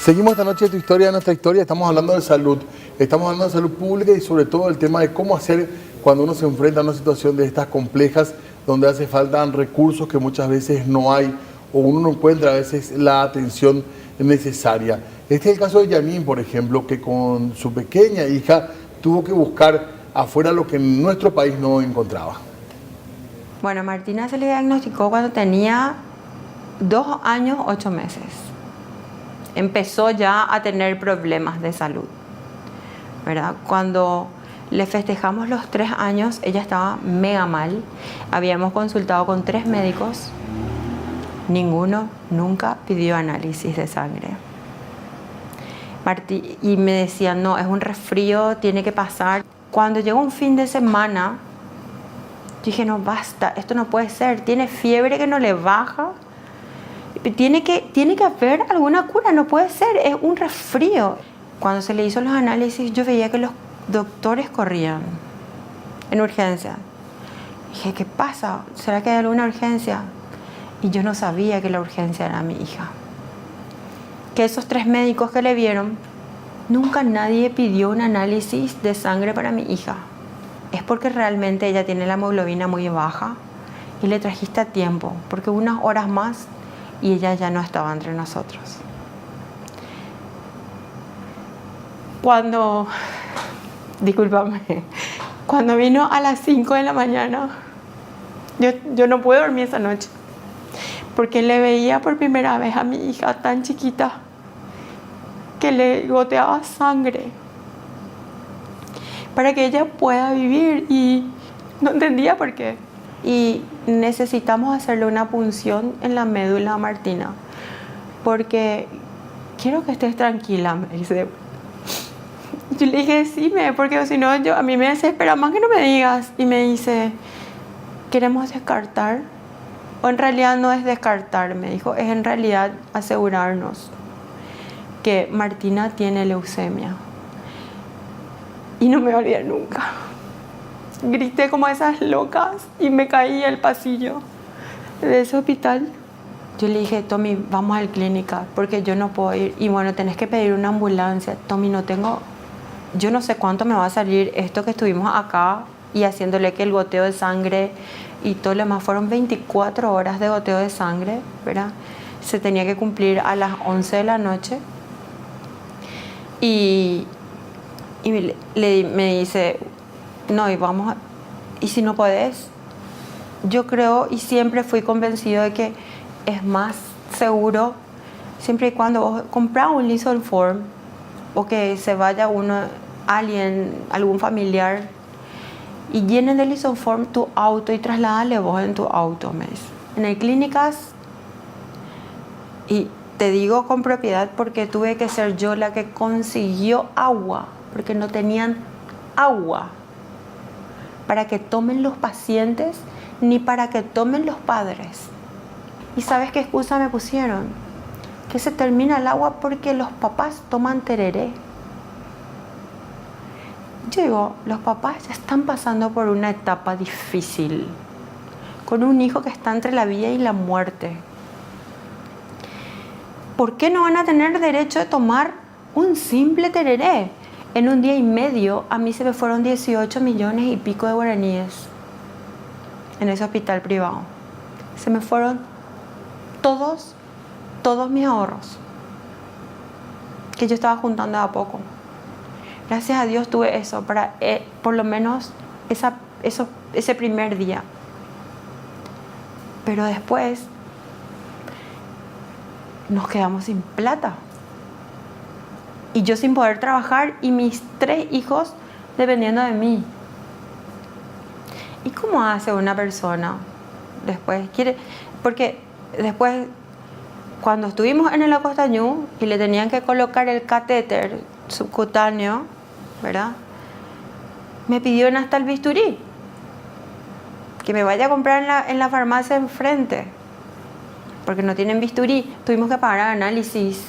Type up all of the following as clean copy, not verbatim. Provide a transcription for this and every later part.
Seguimos esta noche tu historia, nuestra historia, estamos hablando de salud, estamos hablando de salud pública y sobre todo el tema de cómo hacer cuando uno se enfrenta a una situación de estas complejas, donde hace falta recursos que muchas veces no hay o uno no encuentra a veces la atención necesaria. Este es el caso de Yanin, por ejemplo, que con su pequeña hija tuvo que buscar afuera lo que en nuestro país no encontraba. Bueno, Martina se le diagnosticó cuando tenía 2 años, 8 meses. Empezó ya a tener problemas de salud, ¿verdad? Cuando le festejamos los 3 años, ella estaba mega mal. Habíamos consultado con 3 médicos. Ninguno nunca pidió análisis de sangre. Y me decían, no, es un resfrío, tiene que pasar. Cuando llegó un fin de semana, dije, no, basta, esto no puede ser. Tiene fiebre que no le baja. Tiene que haber alguna cura, no puede ser, es un resfrío. Cuando se le hizo los análisis, yo veía que los doctores corrían en urgencia. Dije, ¿qué pasa? ¿Será que hay alguna urgencia? Y yo no sabía que la urgencia era mi hija. Que esos 3 médicos que le vieron, nunca nadie pidió un análisis de sangre para mi hija. Es porque realmente ella tiene la hemoglobina muy baja y le trajiste a tiempo, porque unas horas más y ella ya no estaba entre nosotros. Cuando vino a las 5 de la mañana, yo no pude dormir esa noche, porque le veía por primera vez a mi hija tan chiquita que le goteaba sangre para que ella pueda vivir y no entendía por qué. Y necesitamos hacerle una punción en la médula a Martina, porque quiero que estés tranquila, me dice. Yo le dije, sí, porque si no, a mí me desespera más que no me digas. Y me dice, ¿queremos descartar? O en realidad no es descartar, me dijo, es en realidad asegurarnos que Martina tiene leucemia. Y no me voy a olvidar nunca. Grité como esas locas y me caí al pasillo de ese hospital. Yo le dije, Tommy, vamos al clínica porque yo no puedo ir. Y bueno, tenés que pedir una ambulancia. Tommy, yo no sé cuánto me va a salir esto que estuvimos acá y haciéndole que el goteo de sangre y todo lo demás. Fueron 24 horas de goteo de sangre, ¿verdad? Se tenía que cumplir a las 11 de la noche. Y me dice, no, y si no podés, yo creo y siempre fui convencido de que es más seguro siempre y cuando vos compras un Lisoform o que se vaya algún familiar y llenen de Lisoform tu auto y trasládale vos en tu auto, me dice. En el clínicas, y te digo con propiedad porque tuve que ser yo la que consiguió agua, porque no tenían agua para que tomen los pacientes ni para que tomen los padres. ¿Y sabes qué excusa me pusieron? Que se termina el agua porque los papás toman tereré. Yo digo, los papás ya están pasando por una etapa difícil, con un hijo que está entre la vida y la muerte. ¿Por qué no van a tener derecho de tomar un simple tereré? En un día y medio a mí se me fueron 18 millones y pico de guaraníes en ese hospital privado. Se me fueron todos mis ahorros que yo estaba juntando a poco. Gracias a Dios tuve eso para por lo menos ese primer día. Pero después nos quedamos sin plata. Y yo sin poder trabajar y mis 3 hijos dependiendo de mí. ¿Y cómo hace una persona después? Porque después, cuando estuvimos en el Acostañú y le tenían que colocar el catéter subcutáneo, ¿verdad? Me pidieron hasta el bisturí. Que me vaya a comprar en la farmacia enfrente. Porque no tienen bisturí. Tuvimos que pagar análisis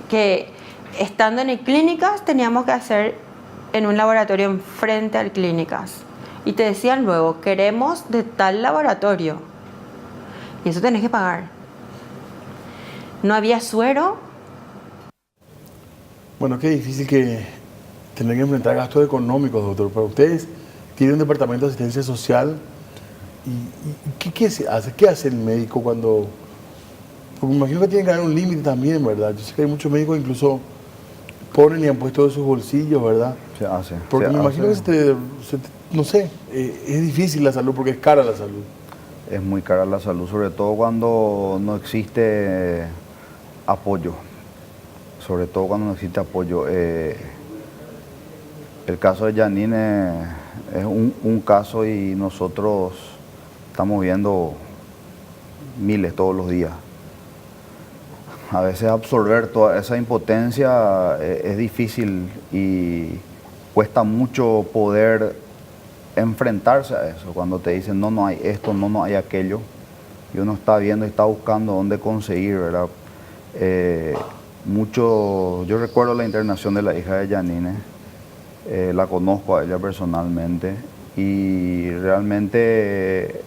que estando en el clínicas teníamos que hacer en un laboratorio enfrente al clínicas y te decían luego, queremos de tal laboratorio y eso tenés que pagar. no había suero. Bueno, qué difícil que tener que enfrentar gastos económicos, doctor. Para ustedes, tienen un departamento de asistencia social. ¿Y qué se hace? ¿Qué hace el médico cuando...? Porque me imagino que tiene que haber un límite también, ¿verdad? Yo sé que hay muchos médicos que incluso ponen y han puesto de sus bolsillos, ¿verdad? Se hace. Porque me imagino que no sé, es difícil la salud porque es cara la salud. Es muy cara la salud, sobre todo cuando no existe apoyo. Sobre todo cuando no existe apoyo. El caso de Janine es un caso y nosotros estamos viendo miles todos los días. A veces absorber toda esa impotencia es difícil y cuesta mucho poder enfrentarse a eso. Cuando te dicen no hay esto, no hay aquello, y uno está viendo y está buscando dónde conseguir, ¿verdad? Yo recuerdo la internación de la hija de Janine, la conozco a ella personalmente y realmente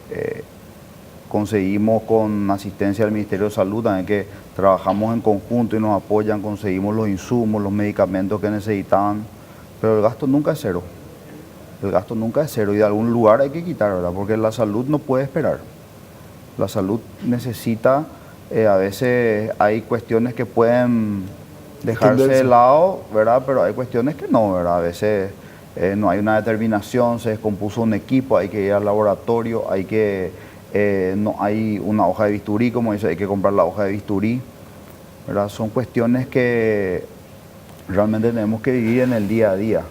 conseguimos con asistencia del Ministerio de Salud también que trabajamos en conjunto y nos apoyan, conseguimos los insumos, los medicamentos que necesitaban, pero el gasto nunca es cero. El gasto nunca es cero y de algún lugar hay que quitar, ¿verdad? Porque la salud no puede esperar. La salud necesita, a veces hay cuestiones que pueden dejarse de lado, ¿verdad? Pero hay cuestiones que no, ¿verdad? A veces no hay una determinación, se descompuso un equipo, hay que ir al laboratorio, no hay una hoja de bisturí, como dice, hay que comprar la hoja de bisturí, ¿verdad? Son cuestiones que realmente tenemos que vivir en el día a día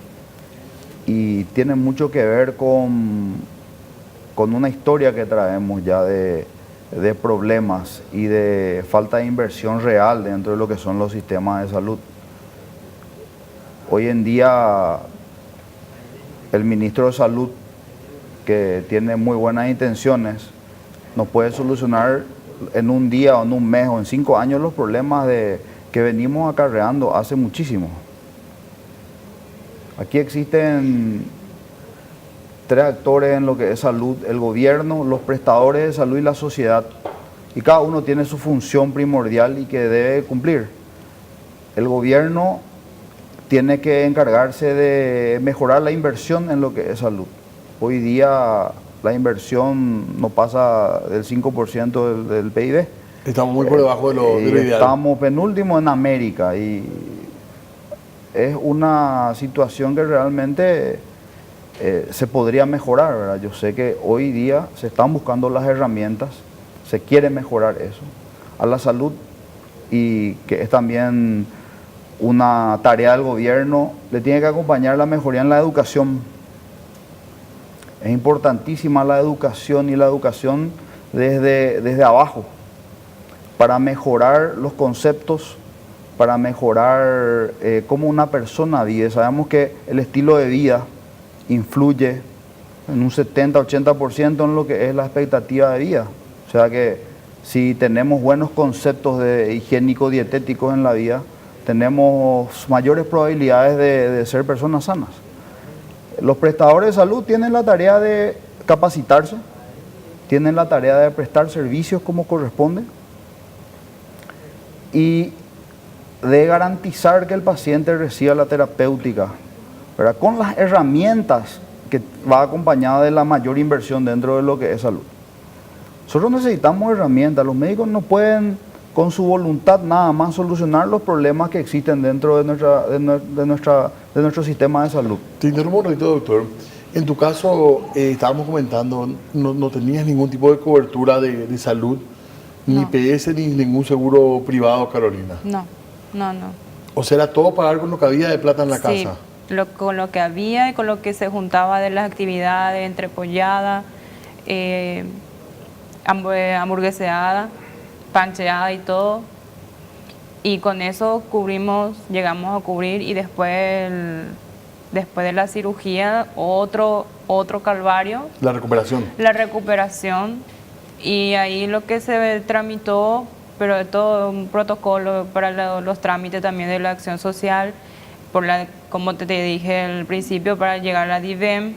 y tienen mucho que ver con una historia que traemos ya de problemas y de falta de inversión real dentro de lo que son los sistemas de salud. Hoy en día el ministro de Salud, que tiene muy buenas intenciones, no puede solucionar en un día o en un mes o en 5 años los problemas que venimos acarreando hace muchísimo. Aquí existen 3 actores en lo que es salud: el gobierno, los prestadores de salud y la sociedad. Y cada uno tiene su función primordial y que debe cumplir. El gobierno tiene que encargarse de mejorar la inversión en lo que es salud. Hoy día la inversión no pasa del 5% del PIB. Estamos muy por debajo de lo ideal. Estamos penúltimos en América y es una situación que realmente se podría mejorar, ¿verdad? Yo sé que hoy día se están buscando las herramientas, se quiere mejorar eso. A la salud, y que es también una tarea del gobierno, le tiene que acompañar la mejoría en la educación. Es importantísima la educación y la educación desde abajo para mejorar los conceptos, para mejorar cómo una persona vive. Sabemos que el estilo de vida influye en un 70-80% en lo que es la expectativa de vida. O sea que si tenemos buenos conceptos de higiénico-dietéticos en la vida, tenemos mayores probabilidades de ser personas sanas. Los prestadores de salud tienen la tarea de capacitarse, tienen la tarea de prestar servicios como corresponde y de garantizar que el paciente reciba la terapéutica, ¿verdad?, con las herramientas que va acompañada de la mayor inversión dentro de lo que es salud. Nosotros necesitamos herramientas. Los médicos no pueden con su voluntad nada más solucionar los problemas que existen dentro de nuestro sistema de salud. Te interrumpo un ratito, doctor. En tu caso, estábamos comentando, no tenías ningún tipo de cobertura de salud, ni PS, ni ningún seguro privado, Carolina. No. O sea, era todo pagar con lo que había de plata en la casa. Con lo que había y con lo que se juntaba de las actividades, entre pollada, hamburgueseada, pancheada y todo. Y con eso llegamos a cubrir, y después de la cirugía, otro calvario. La recuperación. La recuperación. Y ahí lo que se tramitó, pero todo un protocolo para los trámites también de la acción social, como te dije al principio, para llegar a la DIVEM.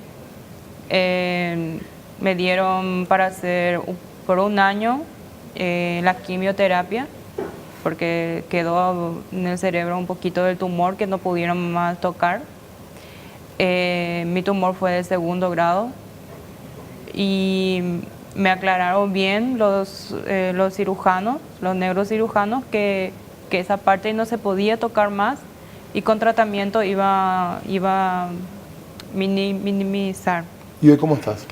Me dieron para hacer por un año la quimioterapia, porque quedó en el cerebro un poquito del tumor que no pudieron más tocar. Mi tumor fue de 2º grado y me aclararon bien los cirujanos, los neurocirujanos, que esa parte no se podía tocar más y con tratamiento iba a minimizar. ¿Y hoy cómo estás?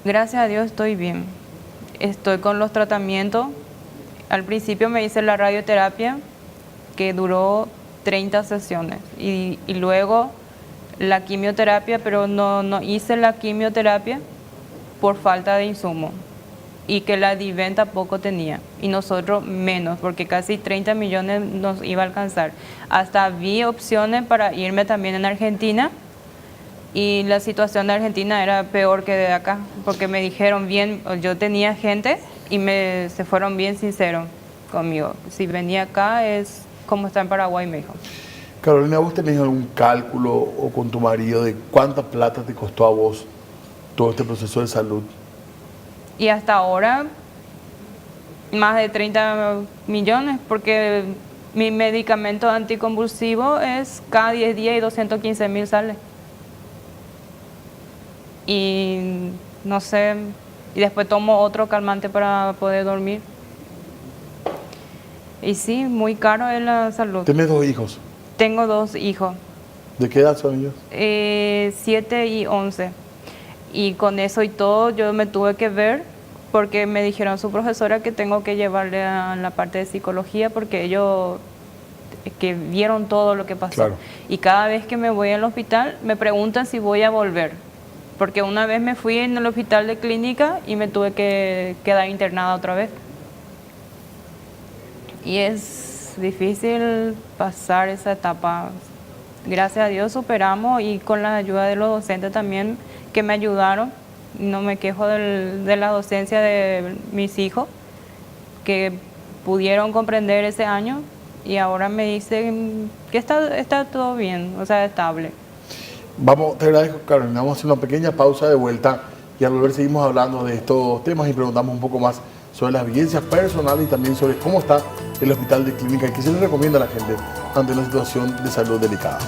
Gracias a Dios estoy bien. Estoy con los tratamientos. Al principio me hice la radioterapia, que duró 30 sesiones, y luego la quimioterapia, pero no hice la quimioterapia por falta de insumo, y que la Diven tampoco tenía, y nosotros menos, porque casi 30 millones nos iba a alcanzar. Hasta vi opciones para irme también en Argentina, y la situación de Argentina era peor que de acá, porque me dijeron bien, yo tenía gente y se fueron bien sinceros conmigo. Si venía acá es como está en Paraguay, me dijo. Carolina, ¿vos tenés algún cálculo o con tu marido de cuánta plata te costó a vos todo este proceso de salud? Y hasta ahora, más de 30 millones, porque mi medicamento anticonvulsivo es cada 10 días y 215.000 sale. Y no sé, y después tomo otro calmante para poder dormir. Y sí, muy caro es la salud. ¿Tenés 2 hijos? Tengo 2 hijos. ¿De qué edad son ellos? 7 y 11. Y con eso y todo yo me tuve que ver, porque me dijeron su profesora que tengo que llevarle a la parte de psicología, porque ellos que vieron todo lo que pasó. Claro. Y cada vez que me voy al hospital me preguntan si voy a volver. Porque una vez me fui en el hospital de clínica y me tuve que quedar internada otra vez. Y es difícil pasar esa etapa. Gracias a Dios superamos, y con la ayuda de los docentes también que me ayudaron. No me quejo de la docencia de mis hijos, que pudieron comprender ese año, y ahora me dicen que está todo bien, o sea, estable. Te agradezco, Carolina. Vamos a hacer una pequeña pausa de vuelta y al volver seguimos hablando de estos temas y preguntamos un poco más sobre las vivencias personales y también sobre cómo está el hospital de clínica y qué se le recomienda a la gente ante una situación de salud delicada.